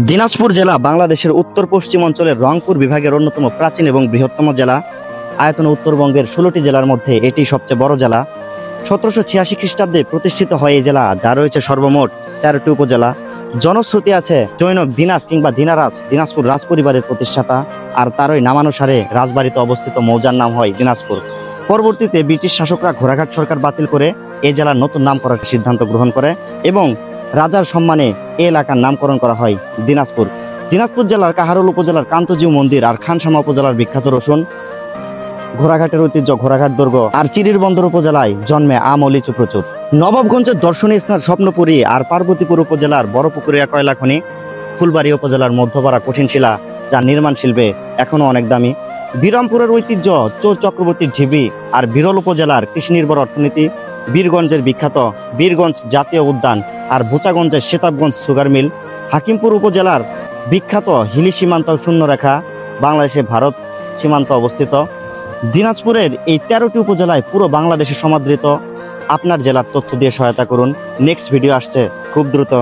দিনাজপুর জেলা বাংলাদেশের উত্তর পশ্চিম অঞ্চলের রংপুর বিভাগের অন্যতম প্রাচীন এবং বৃহত্তম জেলা। আয়তনে উত্তরবঙ্গের 16টি জেলার মধ্যে এটি সবচেয়ে বড় জেলা। 1786 খ্রিস্টাব্দে প্রতিষ্ঠিত হয় এই জেলা, যা রয়েছে সর্বমোট 13টি উপজেলা। জনশ্রুতি আছে জৈনক দিনাজ কিংবা দিনারাজ দিনাজপুর রাজ পরিবারের প্রতিষ্ঠাতা, আর তারই নামানুসারে রাজবাড়িতে অবস্থিত মৌজার নাম হয় দিনাজপুর। পরবর্তীতে ব্রিটিশ শাসকরা ঘোড়াঘাট সরকার বাতিল করে এই জেলার নতুন নাম করার সিদ্ধান্ত গ্রহণ করে এবং রাজার সম্মানে এই এলাকার নামকরণ করা হয় দিনাজপুর। দিনাজপুর জেলার কাহারোল উপজেলার কান্তজিউ মন্দির আর খানসামা উপজেলার বিখ্যাত রসুন, ঘোড়াঘাটের ঐতিহ্য ঘোড়াঘাট দুর্গ আর চিরির বন্দর উপজেলায় জন্মে আম ও লিচু প্রচুর। নবাবগঞ্জের দর্শনীয় স্থান স্বপ্নপুরী আর পার্বতীপুর উপজেলার বড়পুকুরিয়া কয়লা খনি, ফুলবাড়ি উপজেলার মধ্যপাড়া কঠিন শিলা, যা নির্মাণ শিল্পে এখনো অনেক দামি। বিরামপুরের ঐতিহ্য চোর চক্রবর্তীর ঢিবি আর বিরল উপজেলার কৃষি নির্ভর অর্থনীতি, বীরগঞ্জের বিখ্যাত বীরগঞ্জ জাতীয় উদ্যান আর বুচাগঞ্জের সেতাবগঞ্জ সুগার মিল, হাকিমপুর উপজেলার বিখ্যাত হিলি সীমান্ত শূন্যরেখা, বাংলাদেশে ভারত সীমান্ত অবস্থিত। দিনাজপুরের এই 13টি উপজেলায় পুরো বাংলাদেশে সমাদৃত। আপনার জেলার তথ্য দিয়ে সহায়তা করুন। নেক্সট ভিডিও আসছে খুব দ্রুত।